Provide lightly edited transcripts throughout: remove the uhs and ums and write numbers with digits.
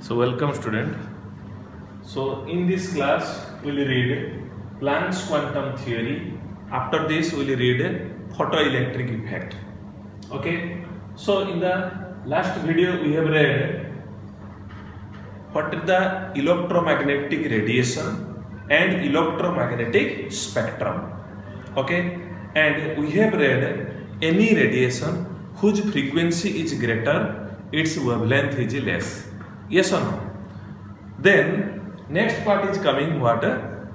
So welcome student. So in this class we will read Planck's quantum theory. After this we will read photoelectric effect. Okay. So in the last video we have read what is the electromagnetic radiation and electromagnetic spectrum. Okay. And we have read any radiation whose frequency is greater, its wavelength is less. Yes or no? Then next part is coming what?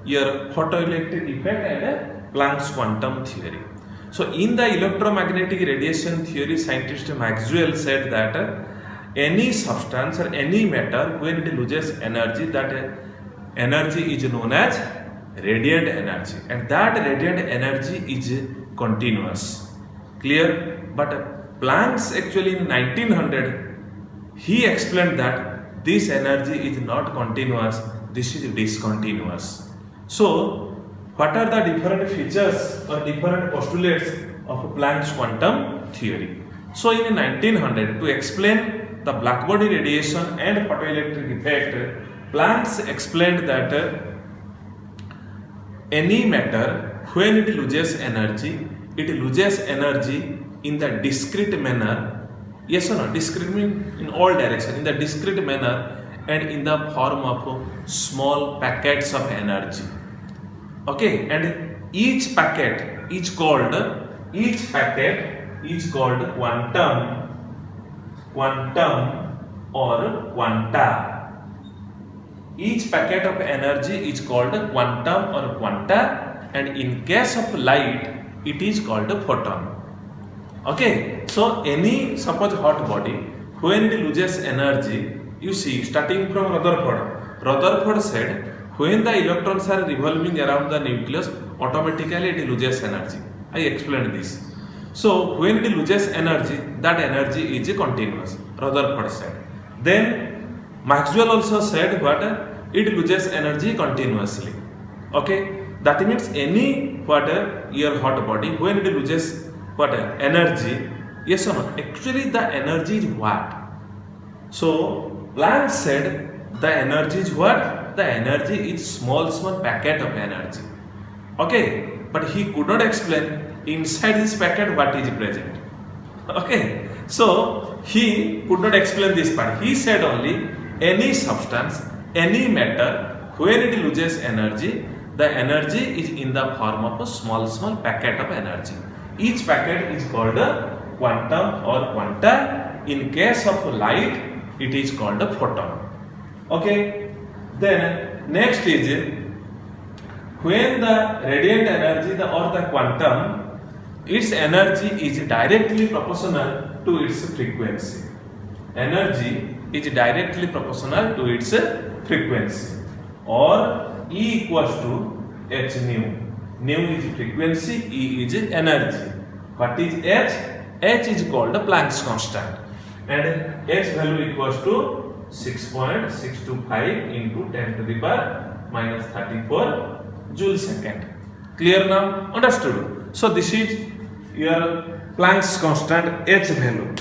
Your photoelectric effect and Planck's quantum theory. So in the electromagnetic radiation theory, scientist Maxwell said that any substance or any matter when it loses energy, that energy is known as radiant energy, and that radiant energy is continuous. Clear? But Planck's actually in 1900 he explained that this energy is not continuous, this is discontinuous. So what are the different features or different postulates of Planck's quantum theory? So in 1900, to explain the blackbody radiation and photoelectric effect, Planck explained that any matter when it loses energy in the discrete manner. Yes or no? Discrete means in all directions, in the discrete manner and in the form of small packets of energy. Okay, and each packet is called quantum or quanta. Each packet of energy is called quantum or quanta, and in case of light it is called a photon. Okay, so any suppose hot body when it loses energy, you see starting from Rutherford said when the electrons are revolving around the nucleus, automatically it loses energy. I explained this. So when it loses energy, that energy is continuous, Rutherford said. Then Maxwell also said what? It loses energy continuously. Okay, that means any your hot body when it loses energy, yes or no? Actually the energy is what? So Planck said the energy is what? The energy is small packet of energy. Okay, but he could not explain inside this packet what is present. Okay, so he could not explain this part. He said only any substance, any matter when it loses energy, the energy is in the form of a small packet of energy. Each packet is called a quantum or quanta. In case of light, it is called a photon. Okay. Then next is when the radiant energy or the quantum, its energy is directly proportional to its frequency. Energy is directly proportional to its frequency, or E equals to h nu. Nu is frequency, E is energy. What is h? H is called Planck's constant, and h value equals to 6.625 into 10 to the power minus 34 joule second. Clear now? Understood? So this is your Planck's constant h value.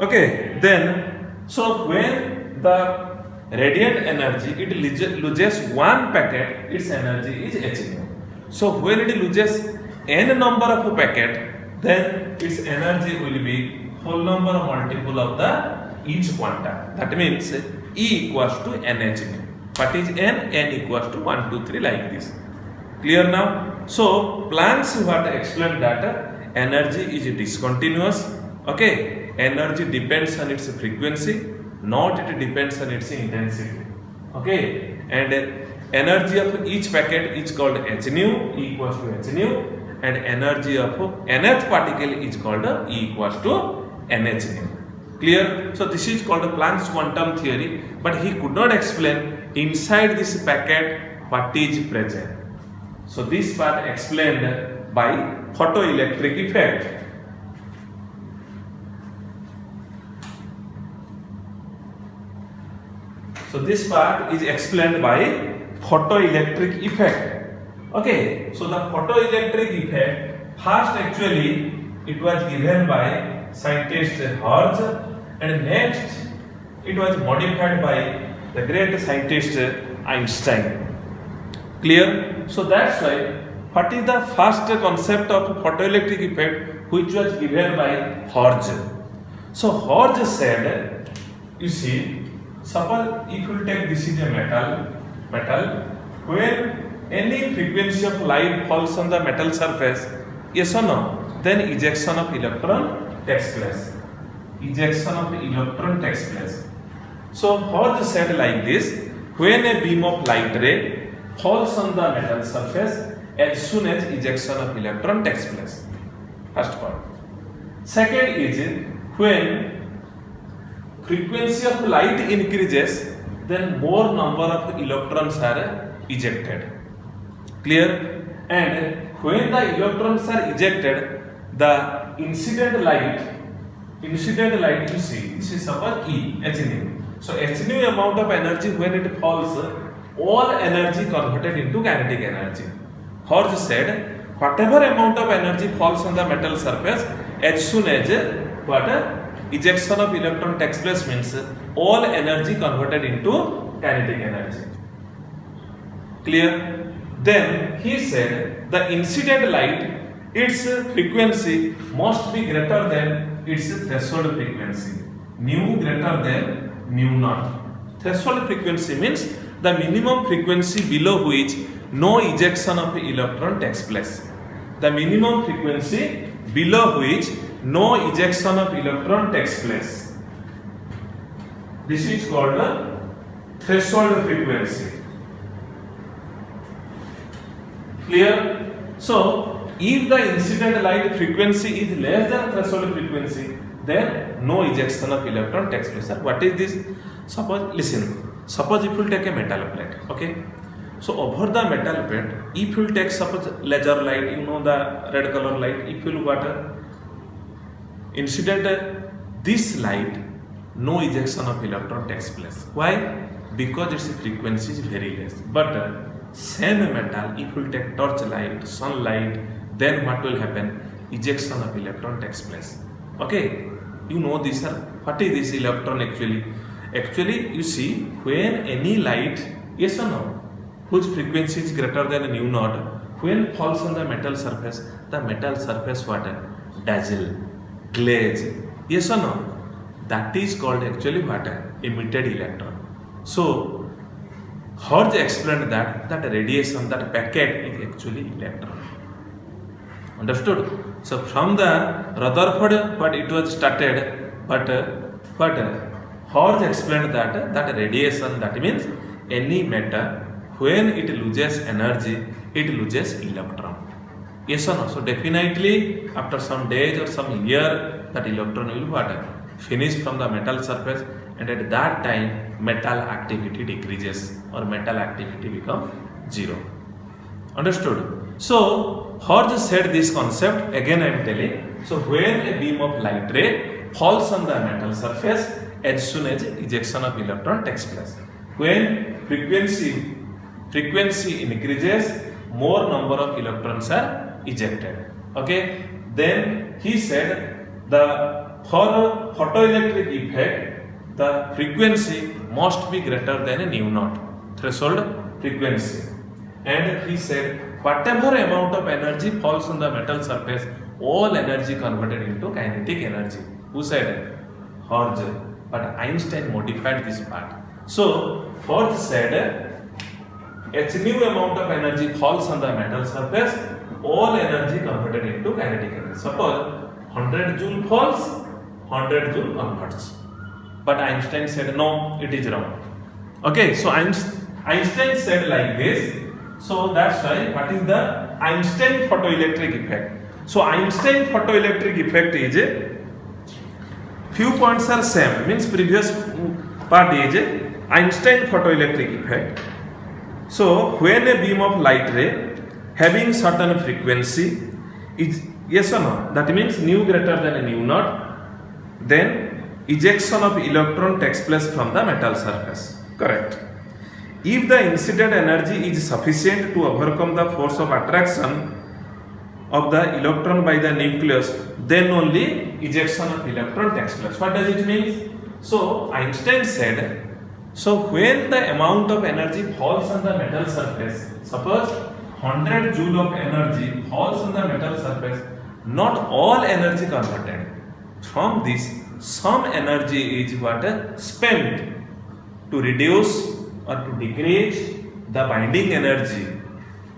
Okay, then so when the radiant energy it loses one packet, its energy is h nu. So when it loses n number of packet, then its energy will be whole number or multiple of the each quanta. That means E equals to nh nu. What is n? N equals to 1, 2, 3 like this. Clear now? So Planck's what explained that energy is discontinuous. Okay, energy depends on its frequency, not it depends on its intensity. Okay, and energy of each packet is called h nu, E equals to h nu, and energy of nth particle is called E equals to nh nu. Clear? So this is called Planck's quantum theory, but he could not explain inside this packet what is present. So this part explained by photoelectric effect. So this part is explained by photoelectric effect. Okay, so the photoelectric effect first actually it was given by scientist Hertz, and next It was modified by the great scientist Einstein. Clear? So that's why what is the first concept of photoelectric effect which was given by Horge. So Horge said, you see, suppose if you take this is a metal, when any frequency of light falls on the metal surface, yes or no, then ejection of electron takes place. Ejection of electron takes place. So Horge said like this, when a beam of light ray falls on the metal surface, as soon as ejection of electron takes place. First part. Second is when frequency of light increases, then more number of electrons are ejected. Clear? And when the electrons are ejected, the incident light you see, this is suppose E, H nu. So H nu amount of energy when it falls, all energy converted into kinetic energy. Horge said, whatever amount of energy falls on the metal surface, as soon as ejection of electron takes place means all energy converted into kinetic energy. Clear? Then he said the incident light, its frequency must be greater than its threshold frequency. Nu greater than nu naught. Threshold frequency means the minimum frequency below which no ejection of electron takes place. The minimum frequency below which no ejection of electron takes place. This is called the threshold frequency. Clear? So, if the incident light frequency is less than threshold frequency, then no ejection of electron takes place. What is this? Suppose, listen, suppose if you take a metal plate, okay? So over the metal plate, if you take suppose laser light, you know the red color light, if you look at incident, this light, no ejection of electron takes place. Why? Because its frequency is very less. But same metal, if you take torch light, sunlight, then what will happen? Ejection of electron takes place. Okay, you know this, sir. What is this electron actually? Actually, you see, when any light, yes or no, whose frequency is greater than nu naught, when falls on the metal surface what? Dazzle, glaze, yes or no? That is called actually what? Emitted electron. So, Horge explained that radiation, that packet is actually electron. Understood? So from the Rutherford, but it was started, but Horge explained that radiation, that means any matter, when it loses energy, it loses electron. Yes or no? So definitely after some days or some year, that electron will what? Finish from the metal surface, and at that time metal activity decreases or metal activity becomes zero. Understood? So Horge said this concept, again I am telling. So when a beam of light ray falls on the metal surface, as soon as ejection of electron takes place, when frequency increases, more number of electrons are ejected. Okay, then he said for photoelectric effect, the frequency must be greater than a nu naught, threshold frequency. And he said whatever amount of energy falls on the metal surface, all energy converted into kinetic energy. Who said? Horge. But Einstein modified this part. So Horge said h nu amount of energy falls on the metal surface, all energy converted into kinetic energy. Suppose 100 joule falls, 100 joule converts. But Einstein said no, it is wrong. Okay, so Einstein said like this. So that's why what is the Einstein photoelectric effect? So Einstein photoelectric effect is few points are same, means previous part is Einstein photoelectric effect. So when a beam of light ray having certain frequency is, yes or no, that means nu greater than nu naught, then ejection of electron takes place from the metal surface. Correct. If the incident energy is sufficient to overcome the force of attraction of the electron by the nucleus, then only ejection of electron takes place. What does it mean? So Einstein said, so when the amount of energy falls on the metal surface, suppose 100 joule of energy falls on the metal surface, not all energy converted. From this, some energy is what spent to reduce or to decrease the binding energy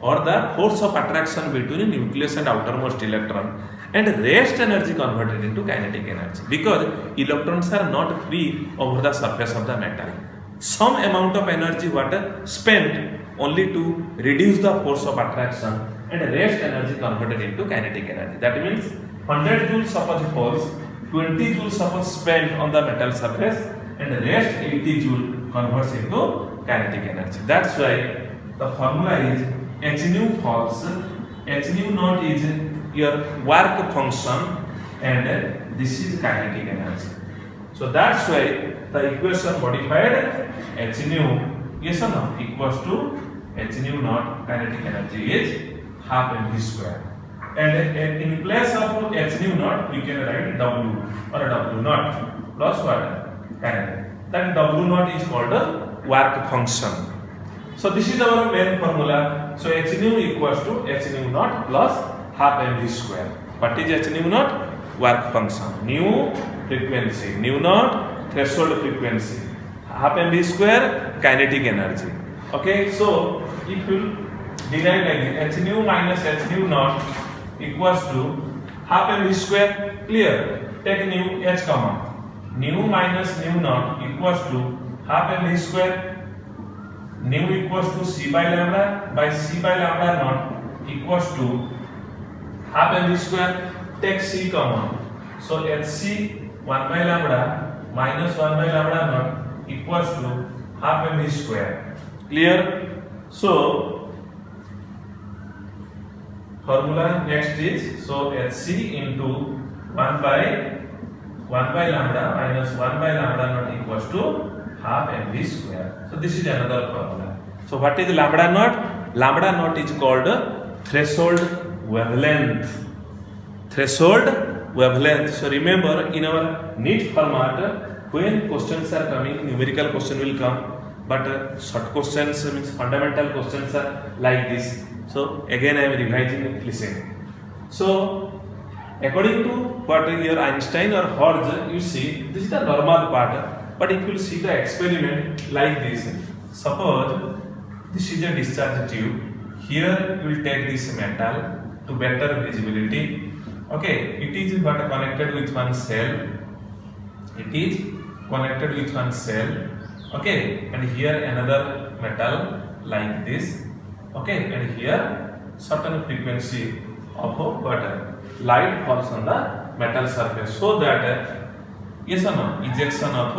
or the force of attraction between nucleus and outermost electron, and rest energy converted into kinetic energy, because electrons are not free over the surface of the metal. Some amount of energy what spent only to reduce the force of attraction, and rest energy converted into kinetic energy. That means 100 joules suppose falls, 20 joules suppose spent on the metal surface, and rest 80 joule converts into kinetic energy. That's why the formula is h nu falls, h nu naught is your work function, and this is kinetic energy. So that's why the equation modified h nu, yes or no, equals to h nu naught, kinetic energy is half mv square. And in place of h nu naught, we can write w or w naught plus what? Kinetic. That w naught is called a work function. So this is our main formula. So h nu equals to h nu naught plus half mv square. What is h nu naught? Work function. Nu frequency, nu naught threshold frequency, half mv square kinetic energy. Okay, so if you derive like this, h nu minus h nu naught equals to half mv square. Clear? Take nu h common. Nu minus nu naught equals to half mv square. Nu equals to c by lambda by c by lambda naught equals to half mv square. Take c common. So hc 1 by lambda minus 1 by lambda naught equals to half mv square. Clear? So formula next is, so hc into 1 by lambda minus 1 by lambda naught equals to half mv square. So this is another formula. So what is lambda naught? Lambda naught is called threshold wavelength. Threshold wavelength. So remember, in our NEET format, when questions are coming, numerical question will come, but short questions means fundamental questions are like this. So again I am revising, listen. So according to what your Einstein or Hertz, you see this is the normal part. But if you see the experiment like this, suppose this is a discharge tube. Here you will take this metal to better visibility. Okay, it is what connected with one cell. It is connected with one cell. Okay, and here another metal like this. Okay, and here certain frequency of what light falls on the metal surface, so that yes or no, ejection of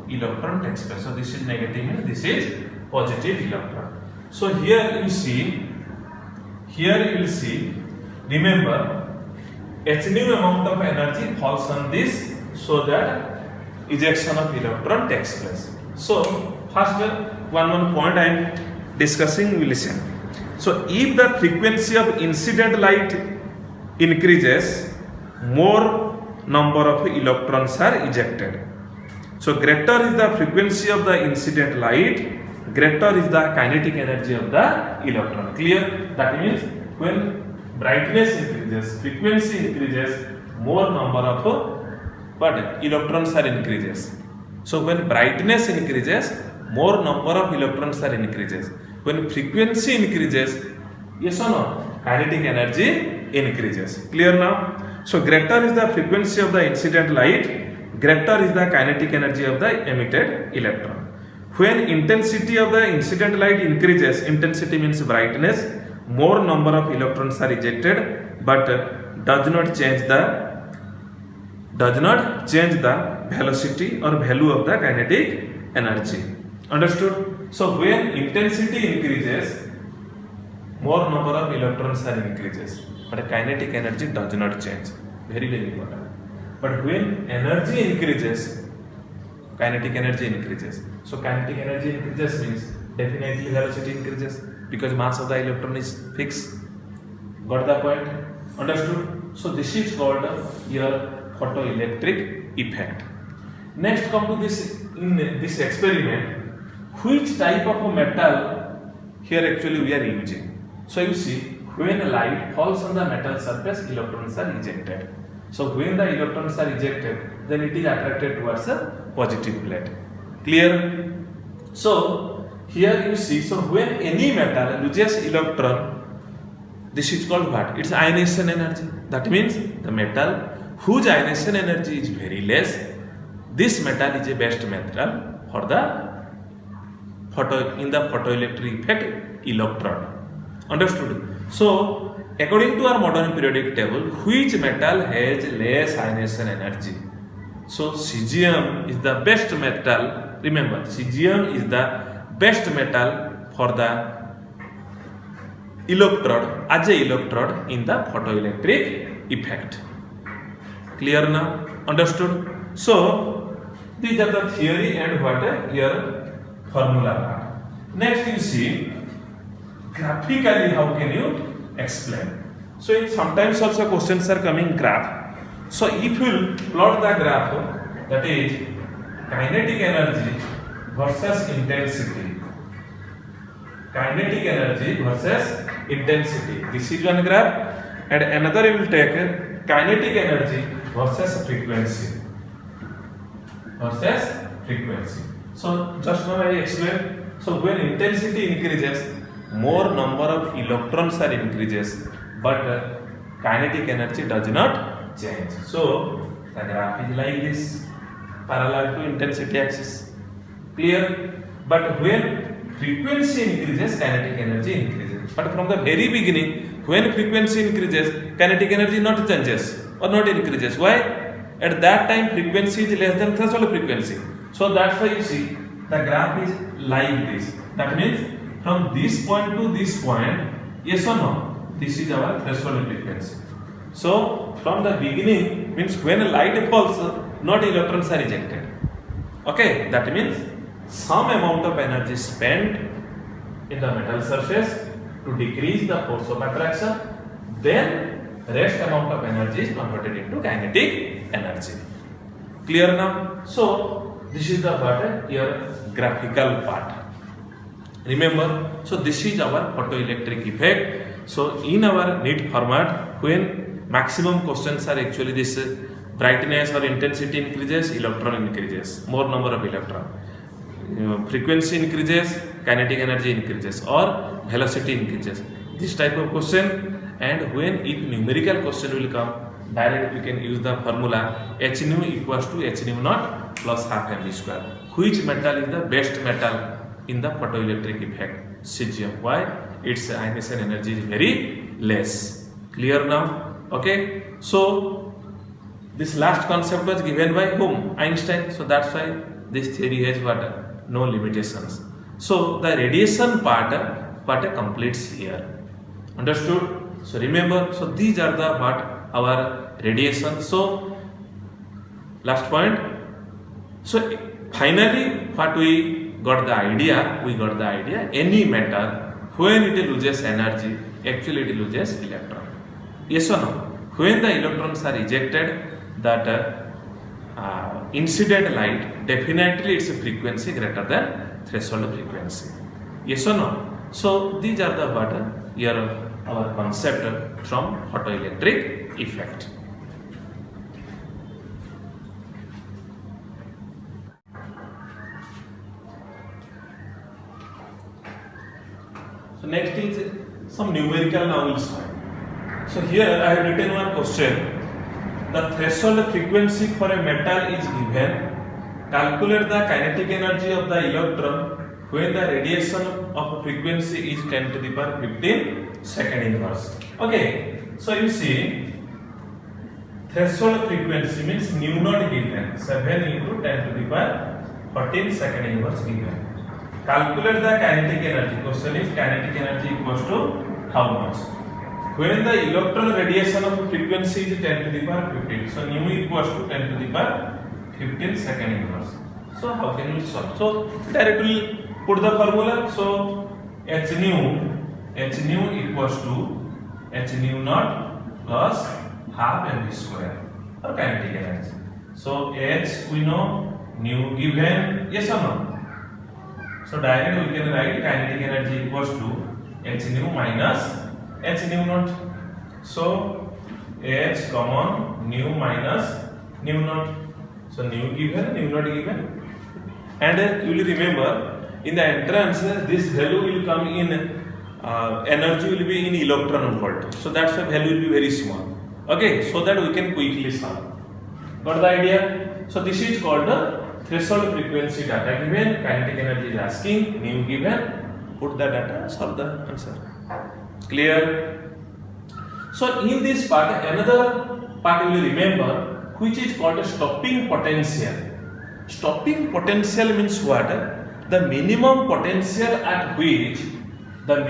electron takes place. So this is negative and this is positive electron. So here you will see, remember, h nu amount of energy falls on this, so that ejection of electron takes place. So first one point I am discussing, we listen. So if the frequency of incident light increases, more number of electrons are ejected. So greater is the frequency of the incident light, greater is the kinetic energy of the electron. Clear? That means when brightness increases, frequency increases, more number of electrons are increases. So when brightness increases, more number of electrons are increases. When frequency increases, yes or no, kinetic energy increases. Clear now? So greater is the frequency of the incident light, greater is the kinetic energy of the emitted electron. When intensity of the incident light increases, intensity means brightness, more number of electrons are ejected, but does not change the velocity or value of the kinetic energy. Understood? So when intensity increases, more number of electrons are increases, but kinetic energy does not change. Very important. But when energy increases, kinetic energy increases. So kinetic energy increases means definitely velocity increases, because mass of the electron is fixed. Got the point? Understood? So this is called your photoelectric effect. Next come to this, in this experiment, which type of a metal here actually we are using. So you see, when light falls on the metal surface, electrons are ejected. So when the electrons are ejected, then it is attracted towards a positive plate. Clear? So here you see, so when any metal loses electron, this is called what? It's ionization energy. That means the metal whose ionization energy is very less, this metal is a best metal for the photoelectric effect electrode. Understood? So according to our modern periodic table, which metal has less ionization energy? So cesium is the best metal. Remember, cesium is the best metal for the electrode, as a electrode in the photoelectric effect. Clear now? Understood? So these are the theory and what your formula part. Next you see, graphically how can you explain? So sometimes also questions are coming graph. So if you plot the graph, that is kinetic energy versus intensity. Kinetic energy versus intensity. This is one graph, and another you will take kinetic energy versus frequency. So just now I explained. So when intensity increases, more number of electrons are increases, but kinetic energy does not change. So the graph is like this, parallel to intensity axis. Clear? But when frequency increases, kinetic energy increases. But from the very beginning, when frequency increases, kinetic energy not changes or not increases. Why? At that time frequency is less than threshold frequency. So that's why you see the graph is like this. That means from this point to this point, yes or no? This is our threshold frequency. So from the beginning means when light falls, not electrons are ejected. Okay, that means some amount of energy spent in the metal surface to decrease the force of attraction, then rest amount of energy is converted into kinetic energy. Clear now? So this is the part, your graphical part. Remember, so this is our photoelectric effect. So in our neat format, when maximum questions are actually this brightness or intensity increases, electron increases, more number of electron. Frequency increases, kinetic energy increases, or velocity increases. This type of question. And when if numerical question will come, direct we can use the formula h nu equals to h nu naught plus half mv square. Which metal is the best metal in the photoelectric effect? Cesium. Why? Its ionization energy is very less. Clear now? Okay. So this last concept was given by whom? Einstein. So that's why this theory has what? No limitations. So the radiation part completes here. Understood? So remember, so these are the what our radiation. So last point. So finally what we got the idea, any matter when it loses energy, actually it loses electron. Yes or no? When the electrons are ejected, that incident light, definitely its frequency greater than threshold frequency. Yes or no? So these are the what here our concept from photoelectric effect. So next is some numerical now will start. So here I have written one question. The threshold frequency for a metal is given. Calculate the kinetic energy of the electron when the radiation of frequency is 10 to the power 15 second inverse. Okay, so you see threshold frequency means nu naught given 7 into 10 to the power 14 second inverse given. Calculate the kinetic energy. Question is kinetic energy equals to how much? When the electron radiation of frequency is 10 to the power 15, so nu equals to 10 to the power 15 second inverse. So how can we solve? So directly put the formula. So h nu equals to h nu naught plus half mv square or kinetic energy. So h we know nu given, yes or no? So directly we can write kinetic energy equals to h nu minus h nu naught. So h common nu minus nu naught. So nu given, nu naught given, and you will remember in the entrance this value will come in energy will be in electron volt. So that's why value will be very small. Okay, so that we can quickly solve. Got the idea? So this is called the threshold frequency data given, kinetic energy is asking, nu given, put the data, solve the answer. Clear? So in this part, another part you will remember, which is called stopping potential. Stopping potential means what? The minimum potential at which the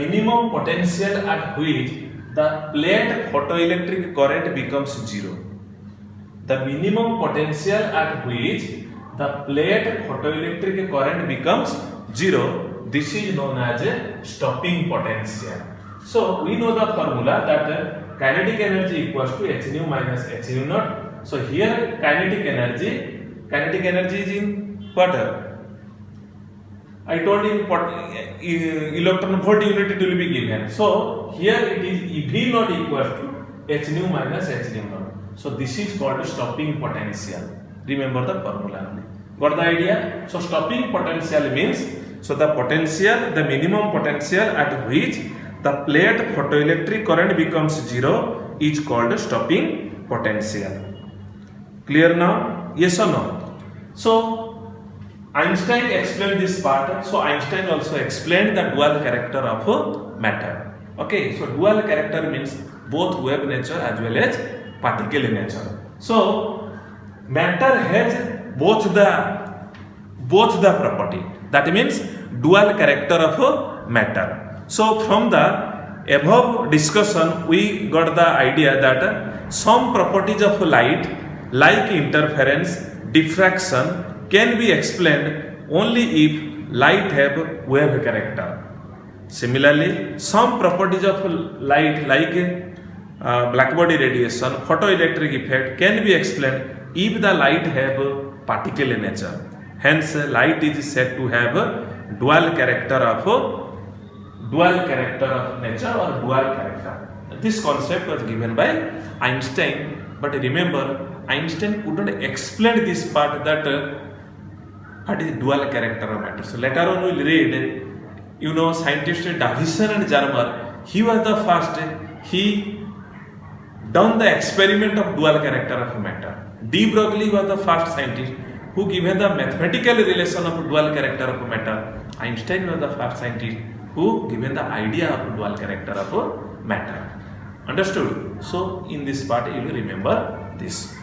plate photoelectric current becomes zero. The minimum potential at which the plate photoelectric current becomes zero. This is known as a stopping potential. So we know the formula that kinetic energy equals to h nu minus h nu naught. So here kinetic energy is in what? I told in electron volt unit it will be given. So here it is EV naught equals to h nu minus h nu naught. So this is called stopping potential. Remember the formula only. Got the idea? So stopping potential means, so the potential, the minimum potential at which the plate photoelectric current becomes zero is called stopping potential. Clear now? Yes or no? So Einstein explained this part. So Einstein also explained the dual character of matter. Okay, so dual character means both wave nature as well as particle nature. So matter has both the property. That means dual character of matter. So from the above discussion, we got the idea that some properties of light, like interference, diffraction, can be explained only if light have wave character. Similarly, some properties of light, like blackbody radiation, photoelectric effect, can be explained if the light have particle nature. Hence, light is said to have dual character of nature or dual character. This concept was given by Einstein, but remember, Einstein couldn't explain this part that what is dual character of matter. So later on we will read, scientist Davison and Germer, he was the first, he done the experiment of dual character of matter. De Broglie was the first scientist who given the mathematical relation of dual character of matter. Einstein was the first scientist who given the idea of dual character of matter. Understood? So in this part you will remember this.